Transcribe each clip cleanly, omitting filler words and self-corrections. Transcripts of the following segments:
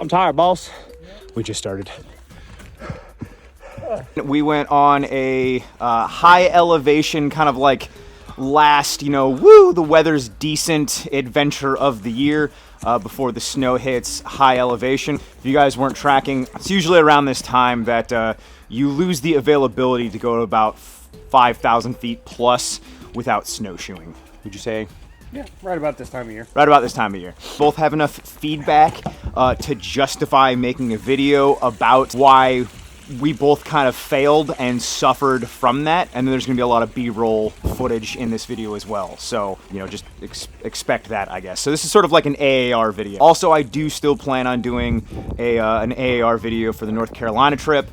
I'm tired, boss. We just started. We went on a high elevation, kind of like last, woo, the weather's decent adventure of the year before the snow hits high elevation. If you guys weren't tracking, it's usually around this time that you lose the availability to go to about 5,000 feet plus without snowshoeing. Would you say? Yeah, right about this time of year. Right about this time of year. Both have enough feedback to justify making a video about why we both kind of failed and suffered from that, and then there's going to be a lot of B-roll footage in this video as well. So, just expect that, I guess. So this is sort of like an AAR video. Also, I do still plan on doing an AAR video for the North Carolina trip.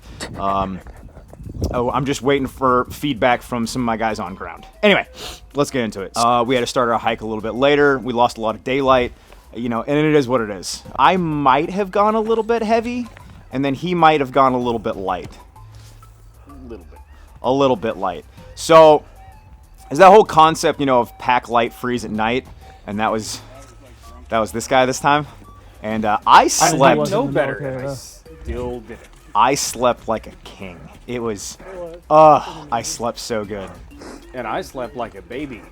I'm just waiting for feedback from some of my guys on ground. Anyway, let's get into it. We had to start our hike a little bit later. We lost a lot of daylight, and it is what it is. I might have gone a little bit heavy, and then he might have gone a little bit light. A little bit light. So, is that whole concept, of pack light, freeze at night, and that was this guy this time, and I slept. No better. I still did it. I slept like a king. It was, I slept so good. And I slept like a baby,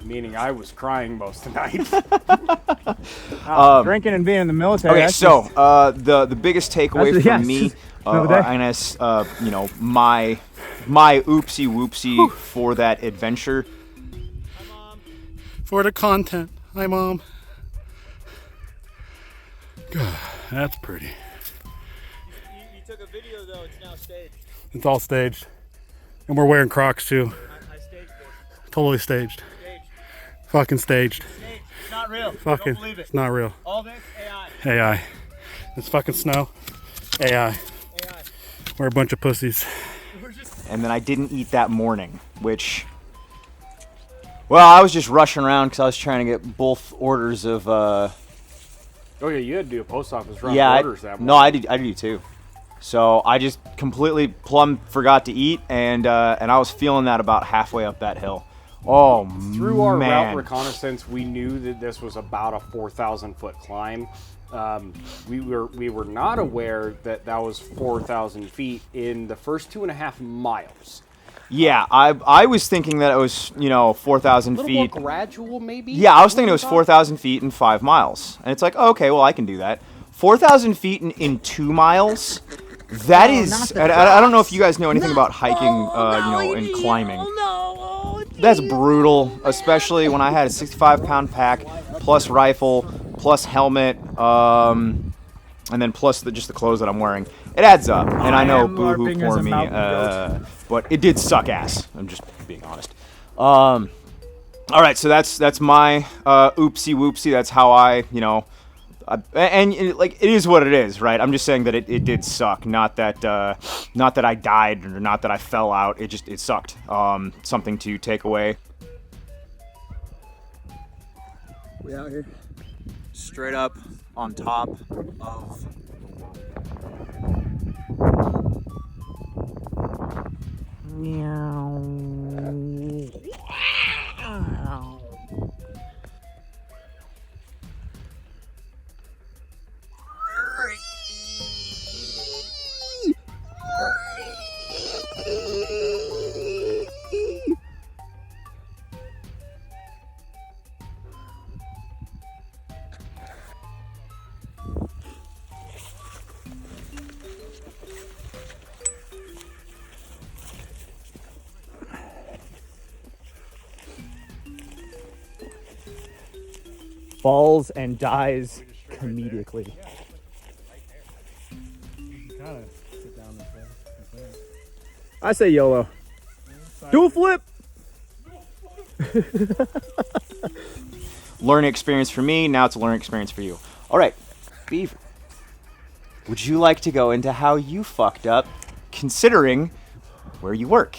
meaning I was crying most of the night. Drinking and being in the military. Okay, so the biggest takeaway from me, my oopsie whoopsie for that adventure. Hi, Mom. For the content. Hi, Mom. God, that's pretty. You took a video though. It's now staged. It's all staged, and we're wearing Crocs too. I staged it. Totally staged. Staged. Fucking staged. Staged. It's not real. Fucking. Don't believe it. It's not real. All this AI. AI. It's fucking snow. AI. AI. We're a bunch of pussies. And then I didn't eat that morning, which, well, I was just rushing around because I was trying to get both orders of. Oh yeah, you had to do a post office run. Yeah, orders that morning. no, I did too. So I just completely plumb forgot to eat, and I was feeling that about halfway up that hill. Oh man! Through our route reconnaissance, we knew that this was about a 4,000 foot climb. We were not aware that was 4,000 feet in the first 2.5 miles. Yeah, I was thinking that it was 4,000 A little feet. more gradual, maybe. Yeah, I was thinking it was 4,000 feet in 5 miles, and it's like, oh, okay, well I can do that. 4,000 feet in 2 miles. That is, I don't know if you guys know anything about hiking, and climbing. That's brutal, especially when I had a 65-pound pack, plus rifle, plus helmet, and then plus just the clothes that I'm wearing. It adds up, and I know boo-hoo for me, but it did suck ass. I'm just being honest. All right, so that's my oopsie whoopsie. That's how I, it is what it is, right? I'm just saying that it did suck. Not that I died or not that I fell out. It sucked. Something to take away. We out here, straight up on top of. Meow. Falls and dies comedically. I say YOLO. Do a flip! Learning experience for me, now it's a learning experience for you. Alright, Beaver. Would you like to go into how you fucked up, considering where you work?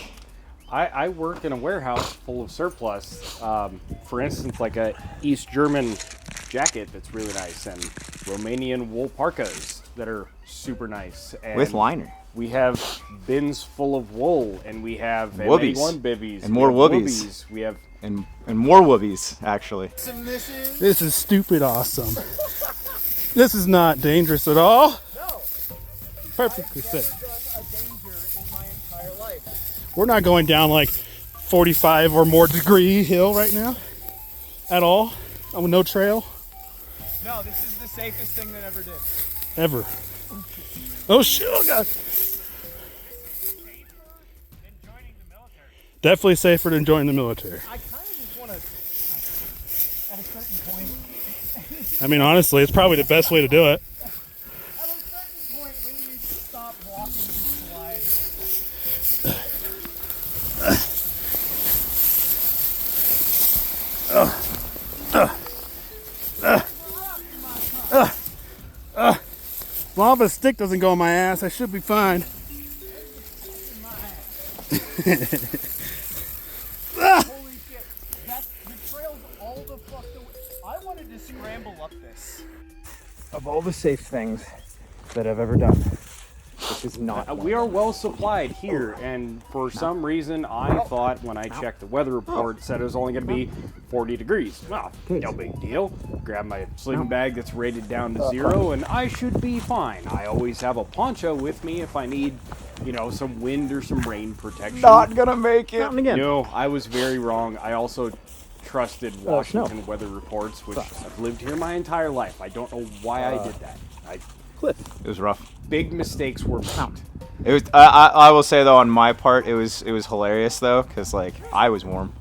I work in a warehouse full of surplus. For instance, like a East German jacket that's really nice, and Romanian wool parkas that are super nice. And with liner. We have bins full of wool, and we have woobies. M81 bivvies. And more woobies. We have and more woobies, actually. This is stupid awesome. This is not dangerous at all. No. Perfectly I've never safe. done a danger in my entire life. We're not going down like 45 or more degree hill right now at all. With no trail No, this is the safest thing that ever did. ever. Oh shit! Oh god. Definitely safer than joining the military. I kind of just want to, at a certain point. I mean, honestly, it's probably the best way to do it. At a certain point, when do you stop walking to slide? As long as a stick doesn't go on my ass, I should be fine. Holy shit. The trail's all the fuck away. I wanted to scramble up this. Of all the safe things that I've ever done, this is not. We are well supplied here, and for some reason I thought when I checked the weather report, it said it was only going to be 40 degrees. Well, no big deal. Grab my sleeping bag that's rated down to 0, and I should be fine. I always have a poncho with me if I need, you know, some wind or some rain protection. Not gonna make it. No, I was very wrong. I also trusted Washington weather reports, which I've lived here my entire life. I don't know why I did that. It was rough. Big mistakes were made. It was. I will say though, on my part, it was hilarious though, because like I was warm.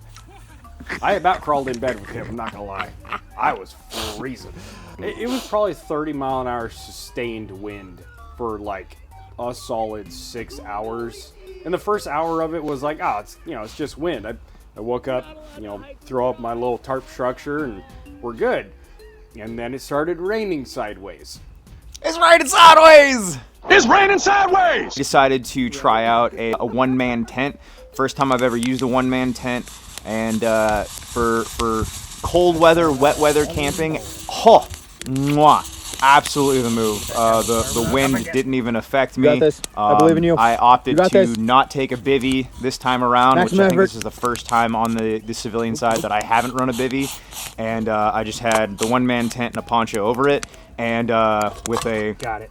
I about crawled in bed with him, I'm not gonna lie. I was freezing. It was probably 30-mile-an-hour sustained wind for like a solid 6 hours. And the first hour of it was like, it's just wind. I woke up, throw up my little tarp structure, and we're good. And then it started raining sideways. It's raining sideways! It's raining sideways! Decided to try out a one-man tent. First time I've ever used a one-man tent. And for cold weather, wet weather camping, absolutely the move. The wind didn't even affect me. You got this. I believe in you. I opted You got to this. not take a bivvy this time around, Maximum which I think effort. this is the first time on the civilian side that I haven't run a bivvy. And I just had the one-man tent and a poncho over it, and with a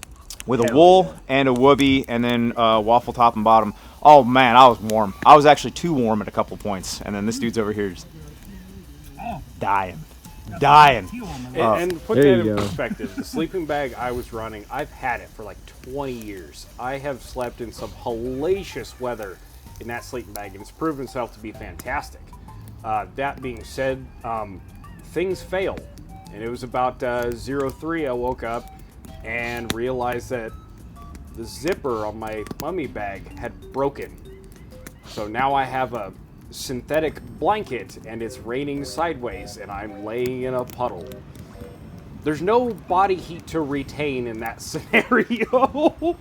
wool and a whoopee, and then waffle top and bottom. Oh man, I was warm. I was actually too warm at a couple points, and then this dude's over here just dying. And put that in perspective, the sleeping bag I was running, I've had it for like 20 years. I have slept in some hellacious weather in that sleeping bag, and it's proven itself to be fantastic. That being said, things fail. And it was about 03 I woke up and realized that the zipper on my mummy bag had broken. So now I have a synthetic blanket and it's raining sideways and I'm laying in a puddle. There's no body heat to retain in that scenario. All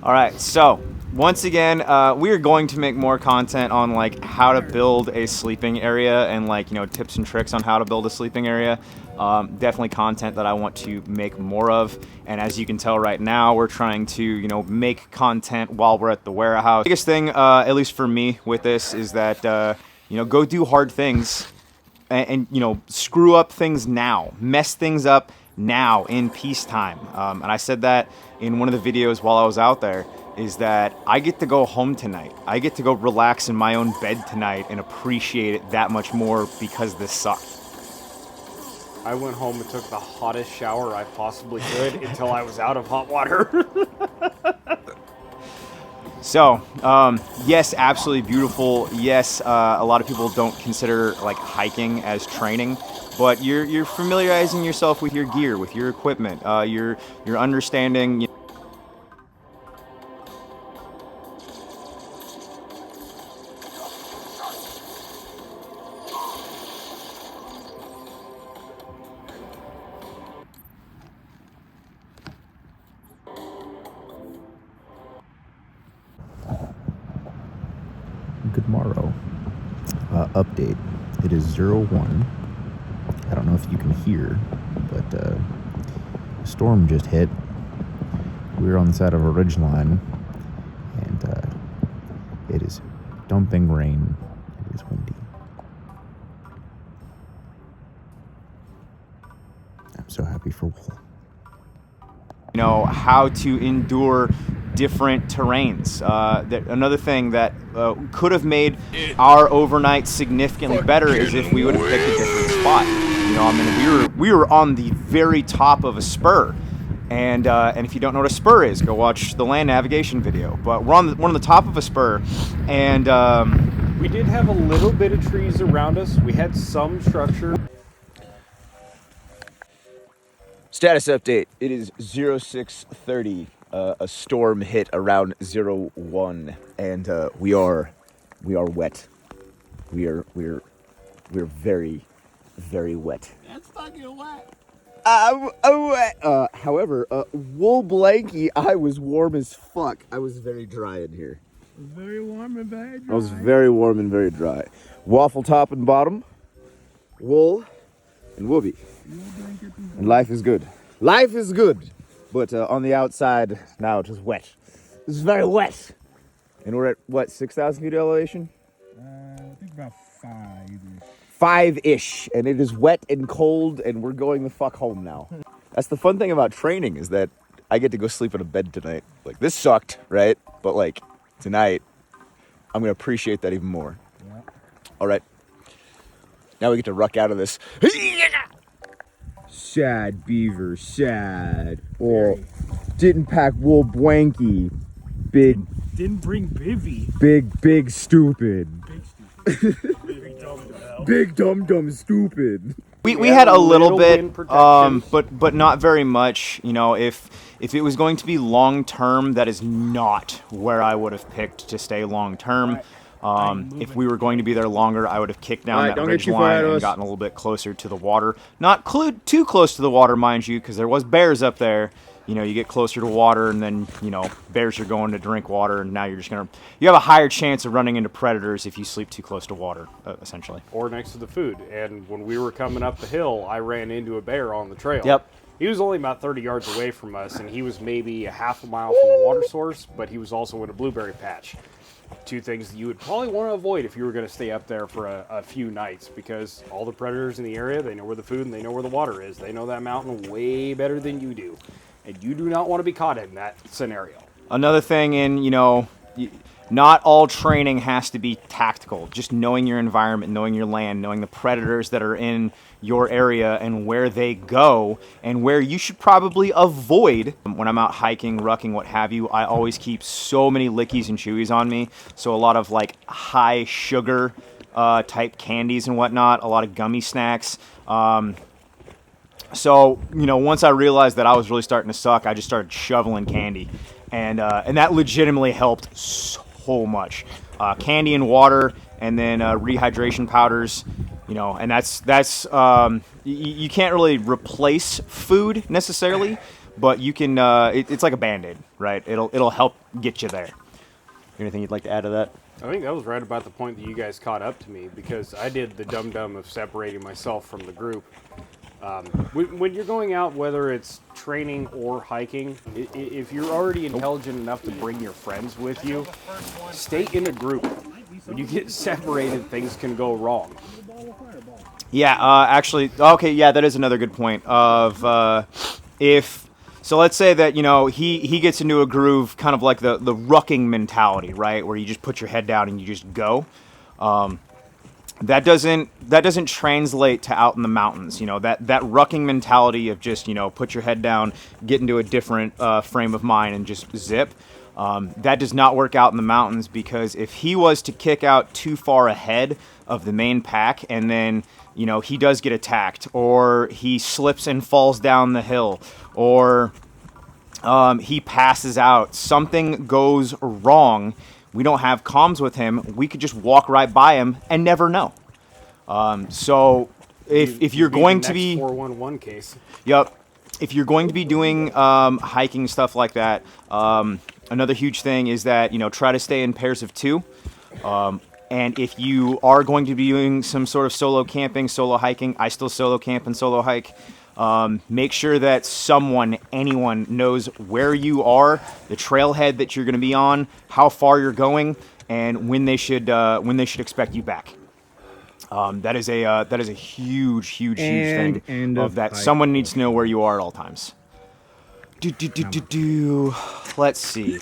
right, so once again, we are going to make more content on like how to build a sleeping area and like tips and tricks on how to build a sleeping area. Definitely content that I want to make more of. And as you can tell right now, we're trying to make content while we're at the warehouse. The biggest thing, at least for me, with this is that go do hard things and screw up things now, mess things up now in peacetime. And I said that in one of the videos while I was out there, is that I get to go home tonight. I get to go relax in my own bed tonight and appreciate it that much more because this sucked. I went home and took the hottest shower I possibly could until I was out of hot water. So, yes, absolutely beautiful. Yes, a lot of people don't consider like hiking as training, but you're familiarizing yourself with your gear, with your equipment. You're understanding. Good morrow. Update. It is 01. I don't know if you can hear, but a storm just hit. We were on the side of a ridge line, and it is dumping rain. It is windy. I'm so happy for Wool. know how to endure different terrains. Another thing that could have made our overnight significantly better is if we would have picked a different spot. You know, I mean, we were on the very top of a spur, and if you don't know what a spur is, go watch the land navigation video. But we're on the top of a spur, and we did have a little bit of trees around us. We had some structure. Status update. It is 0630. A storm hit around 01, and we are wet. We're very, very wet. That's fucking wet. However, wool blankie, I was warm as fuck. I was very dry in here. Very warm and very dry. I was very warm and very dry. Waffle top and bottom, wool, and whoopee. And life is good. Life is good. But on the outside, now it's just wet. This is very wet. And we're at, what, 6,000 feet elevation? I think about 5-ish. 5-ish. And it is wet and cold, and we're going the fuck home now. That's the fun thing about training, is that I get to go sleep in a bed tonight. Like, this sucked, right? But, like, tonight, I'm going to appreciate that even more. Yeah. All right. Now we get to ruck out of this. Sad beaver, sad. Oh, didn't pack wool blankie. Big. Didn't bring bivy. Big stupid. Big dumb. Big dumb stupid. We had a little bit, but not very much. You know, if it was going to be long term, that is not where I would have picked to stay long term. If we were going to be there longer, I would have kicked down that ridge line and gotten a little bit closer to the water. Not too close to the water, mind you, because there was bears up there. You know, you get closer to water, and then, you know, bears are going to drink water, and now you have a higher chance of running into predators if you sleep too close to water, essentially. Or next to the food. And when we were coming up the hill, I ran into a bear on the trail. Yep. He was only about 30 yards away from us, and he was maybe a half a mile from the water source, but he was also in a blueberry patch. Two things that you would probably want to avoid if you were going to stay up there for a few nights, because all the predators in the area, they know where the food and they know where the water is. They know that mountain way better than you do, and you do not want to be caught in that scenario. Another thing, you know, not all training has to be tactical. Just knowing your environment, knowing your land, knowing the predators that are in your area and where they go and where you should probably avoid. When I'm out hiking, rucking, what have you, I always keep so many lickies and chewies on me. So a lot of like high sugar type candies and whatnot, a lot of gummy snacks. So, you know, once I realized that I was really starting to suck, I just started shoveling candy. And that legitimately helped so much. Candy and water, and then rehydration powders. You know, and that's you can't really replace food necessarily, but you can. It's like a Band-Aid, right? It'll help get you there. Anything you'd like to add to that? I think that was right about the point that you guys caught up to me, because I did the dum-dum of separating myself from the group. When you're going out, whether it's training or hiking, if you're already intelligent enough to bring your friends with you, stay in a group. When you get separated, things can go wrong. Yeah, actually, okay, yeah, that is another good point. So let's say that, you know, he gets into a groove, kind of like the rucking mentality, right, where you just put your head down and you just go. That doesn't translate to out in the mountains. You know, that rucking mentality of just, you know, put your head down, get into a different frame of mind and just zip. That does not work out in the mountains, because if he was to kick out too far ahead of the main pack and then, you know, he does get attacked, or he slips and falls down the hill, or he passes out, something goes wrong, we don't have comms with him, we could just walk right by him and never know. So if you're going to be 411 case. Yep. If you're going to be doing hiking stuff like that, another huge thing is that, you know, try to stay in pairs of 2. And if you are going to be doing some sort of solo camping, solo hiking, I still solo camp and solo hike. Make sure that anyone knows where you are, the trailhead that you're going to be on, how far you're going, and when they should expect you back. That is a huge thing of that. Someone needs to know where you are at all times. Let's see.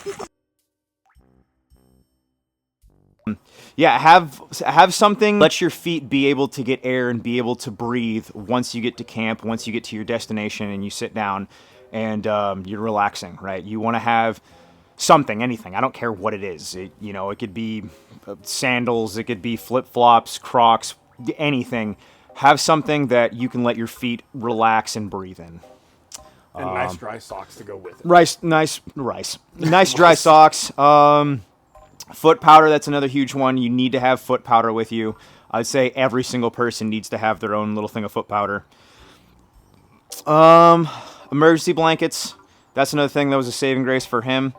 Yeah, have something. Let your feet be able to get air and be able to breathe once you get to camp, once you get to your destination and you sit down and you're relaxing, right? You want to have something, anything. I don't care what it is. It could be sandals, it could be flip-flops, Crocs, anything. Have something that you can let your feet relax and breathe in. And nice dry socks to go with it. Nice dry socks. Foot powder, that's another huge one. You need to have foot powder with you. I'd say every single person needs to have their own little thing of foot powder. Emergency blankets. That's another thing that was a saving grace for him.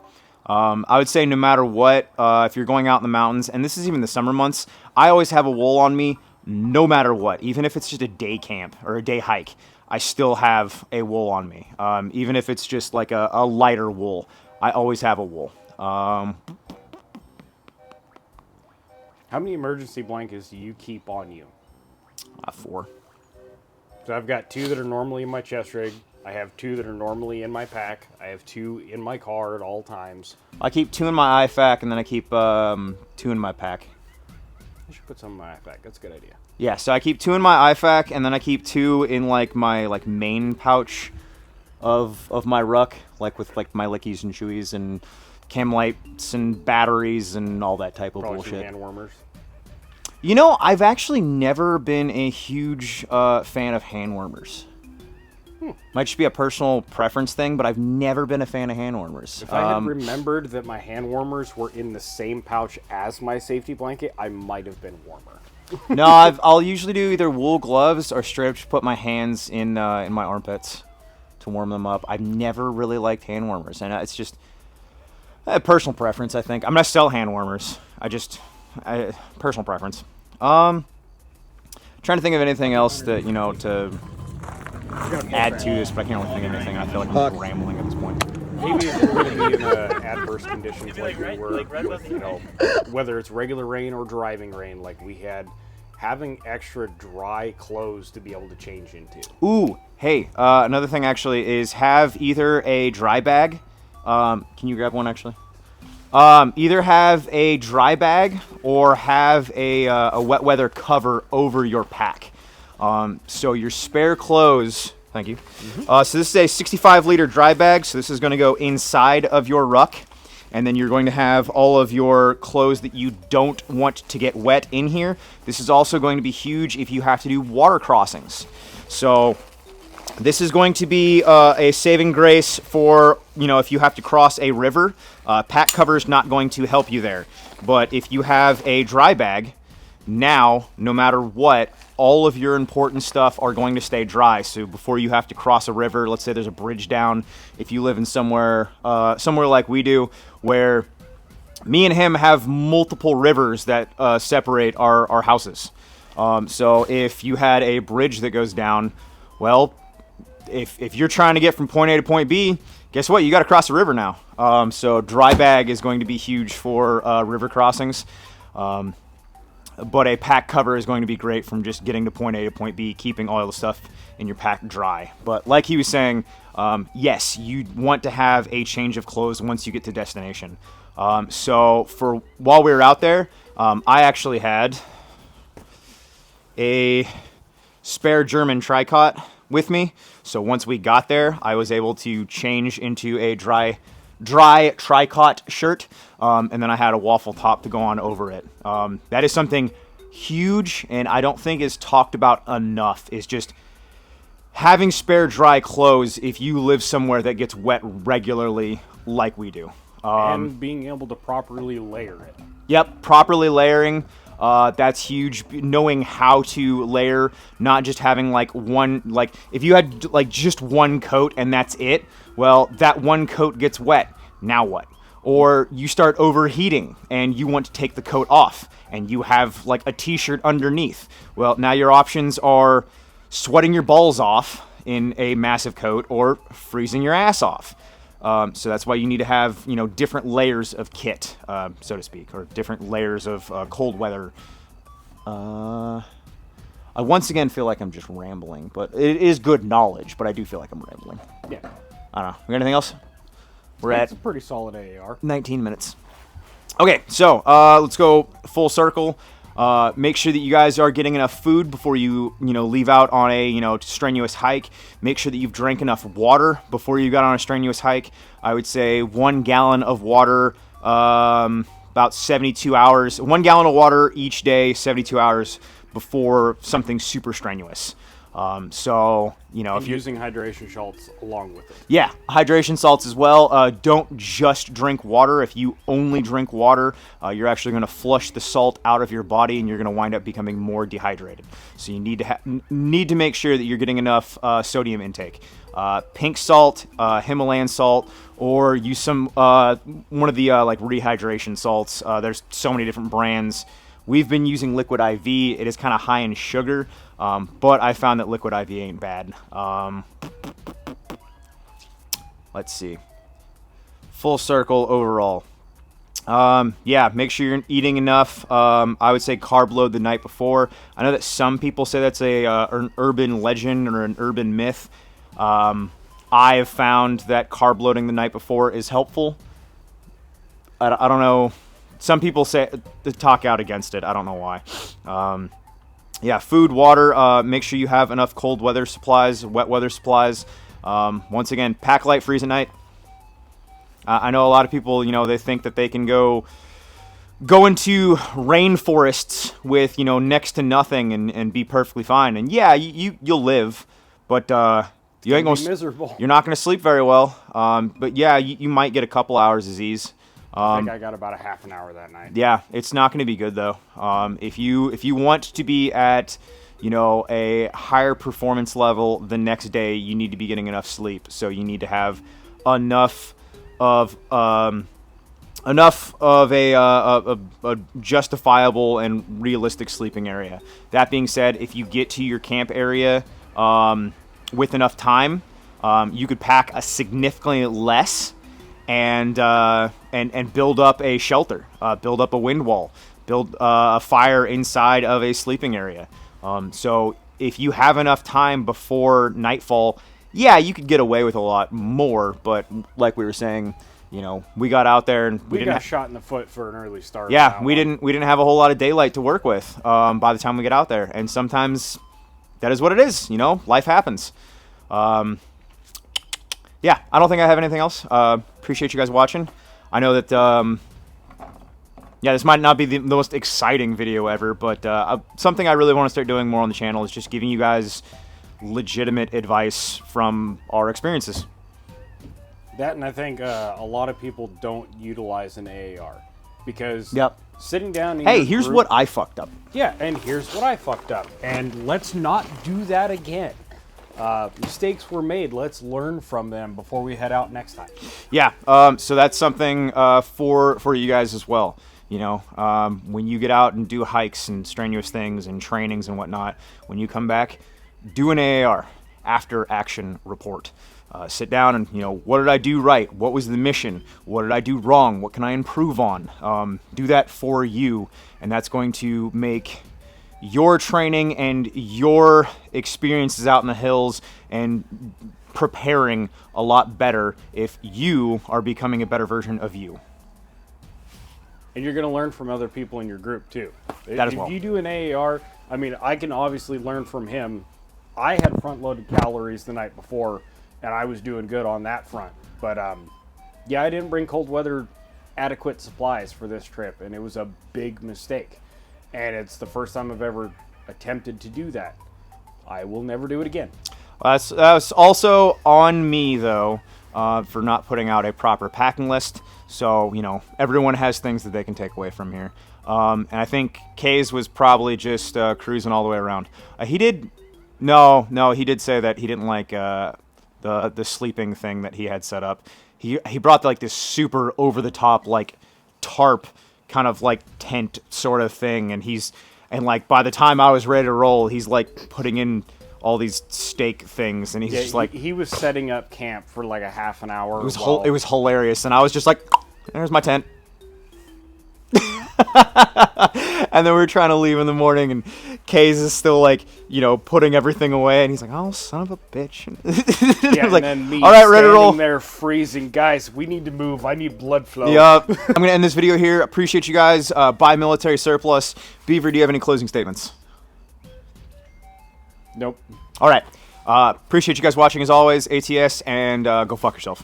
I would say no matter what, if you're going out in the mountains, and this is even the summer months, I always have a wool on me no matter what. Even if it's just a day camp or a day hike, I still have a wool on me. Even if it's just like a lighter wool, I always have a wool. How many emergency blankets do you keep on you? 4. So I've got 2 that are normally in my chest rig. I have 2 that are normally in my pack. I have 2 in my car at all times. I keep 2 in my IFAC, and then I keep 2 in my pack. I should put some in my IFAC. That's a good idea. Yeah, so I keep 2 in my IFAC, and then I keep 2 in like my main pouch of my ruck, like with like my lickies and chewies and chem lights and batteries and all that type of Probably bullshit. some hand warmers. I've actually never been a huge fan of hand warmers. Might just be a personal preference thing, but I've never been a fan of hand warmers. If I had remembered that my hand warmers were in the same pouch as my safety blanket, I might have been warmer. No, I'll usually do either wool gloves or straight up just put my hands in my armpits to warm them up. I've never really liked hand warmers, and it's just a personal preference, I think. I'm gonna sell hand warmers. Personal preference. Trying to think of anything else that to add to this, but I can't really think of anything. I feel like I'm rambling at this point. Maybe if we're going to be in adverse conditions like we were with, whether it's regular rain or driving rain like we had, having extra dry clothes to be able to change into. Ooh, hey, another thing actually is have either a dry bag. Can you grab one actually? Either have a dry bag or have a wet weather cover over your pack. So your spare clothes, thank you. So this is a 65-liter dry bag, so this is going to go inside of your ruck, and then you're going to have all of your clothes that you don't want to get wet in here. This is also going to be huge if you have to do water crossings. So this is going to be a saving grace for, if you have to cross a river. Pack cover is not going to help you there. But if you have a dry bag, now, no matter what, all of your important stuff are going to stay dry. So before you have to cross a river, let's say there's a bridge down, if you live in somewhere like we do, where me and him have multiple rivers that separate our houses. So if you had a bridge that goes down, well, if you're trying to get from point A to point B, guess what? You got to cross a river now. So dry bag is going to be huge for river crossings. But a pack cover is going to be great from just getting to point A to point B, keeping all the stuff in your pack dry. But like he was saying, yes, you want to have a change of clothes once you get to destination. So for while we were out there, I actually had a spare German tricot with me. So once we got there, I was able to change into a dry tricot shirt, and then I had a waffle top to go on over it. That is something huge, and I don't think is talked about enough, is just having spare dry clothes if you live somewhere that gets wet regularly like we do. And being able to properly layer it. Yep, properly layering. That's huge. Knowing how to layer, not just having if you had just one coat and that's it, well, that one coat gets wet. Now what? Or you start overheating and you want to take the coat off and you have a t-shirt underneath. Well, now your options are sweating your balls off in a massive coat or freezing your ass off. So that's why you need to have, different layers of kit, so to speak, or different layers of cold weather. I once again feel like I'm just rambling, but it is good knowledge, but I do feel like I'm rambling. Yeah. I don't know. We got anything else? We're It's at a pretty solid AAR. 19 minutes. Okay, so let's go full circle. Make sure that you guys are getting enough food before you leave out on a strenuous hike. Make sure that you've drank enough water before you got on a strenuous hike. I would say 1 gallon of water, about 72 hours. 1 gallon of water each day, 72 hours before something super strenuous. So, if you're using hydration salts along with it. Yeah, hydration salts as well. Don't just drink water. If you only drink water, you're actually going to flush the salt out of your body, and you're going to wind up becoming more dehydrated. So you need to make sure that you're getting enough sodium intake. Pink salt, Himalayan salt, or use some one of the like rehydration salts. There's so many different brands. We've been using Liquid IV. It is kind of high in sugar, but I found that Liquid IV ain't bad. Let's see. Full circle overall. Yeah, make sure you're eating enough. I would say carb load the night before. I know that some people say that's an urban legend or an urban myth. I have found that carb loading the night before is helpful. I don't know. Some people say talk out against it. I don't know why. Yeah, food, water. Make sure you have enough cold weather supplies, wet weather supplies. Once again, pack light, freeze at night. I know a lot of people, they think that they can go into rainforests with, next to nothing and be perfectly fine. And yeah, you'll live, but you ain't gonna miserable. You're not gonna sleep very well. But yeah, you might get a couple hours of Z's. I think I got about a half an hour that night. Yeah, it's not going to be good though. If you want to be at, a higher performance level the next day, you need to be getting enough sleep. So you need to have enough of a justifiable and realistic sleeping area. That being said, if you get to your camp area with enough time, you could pack a significantly less. And build up a shelter, build up a wind wall, build a fire inside of a sleeping area. So if you have enough time before nightfall, yeah, you could get away with a lot more. But like we were saying, we got out there and we got shot in the foot for an early start. Yeah, we didn't have a whole lot of daylight to work with by the time we get out there, and sometimes that is what it is. Life happens. Yeah, I don't think I have anything else. Appreciate you guys watching. I know that, yeah, this might not be the most exciting video ever, but something I really want to start doing more on the channel is just giving you guys legitimate advice from our experiences. That, and I think a lot of people don't utilize an AAR because sitting down. Hey, here's what I fucked up. Yeah, and here's what I fucked up, and let's not do that again. Mistakes were made. Let's learn from them before we head out next time. Yeah, so that's something for you guys as well. When you get out and do hikes and strenuous things and trainings and whatnot, when you come back, do an AAR, after action report. Sit down and, what did I do right? What was the mission? What did I do wrong? What can I improve on? Do that for you, and that's going to make your training and your experiences out in the hills and preparing a lot better if you are becoming a better version of you. And you're going to learn from other people in your group too. That as well. If you do an AAR, I can obviously learn from him. I had front-loaded calories the night before, and I was doing good on that front. But yeah, I didn't bring cold weather adequate supplies for this trip, and it was a big mistake. And it's the first time I've ever attempted to do that. I will never do it again. That's also on me, though, for not putting out a proper packing list. So, everyone has things that they can take away from here. And I think Kay's was probably just cruising all the way around. He did say that he didn't like the sleeping thing that he had set up. He brought like this super over-the-top like tarp kind of like tent sort of thing, and like by the time I was ready to roll, he's like putting in all these stake things, and he's just like he was setting up camp for like a half an hour. It was hilarious, and I was just like, there's my tent. And then we were trying to leave in the morning, and Kays is still like, you know, putting everything away, and he's like, "Oh, son of a bitch!" Yeah, I was like, and then me "All right, ready to roll." standing there freezing. Guys, we need to move. I need blood flow. Yup. I'm gonna end this video here. Appreciate you guys. Buy military surplus. Beaver, do you have any closing statements? Nope. All right. Appreciate you guys watching as always. ATS, and go fuck yourself.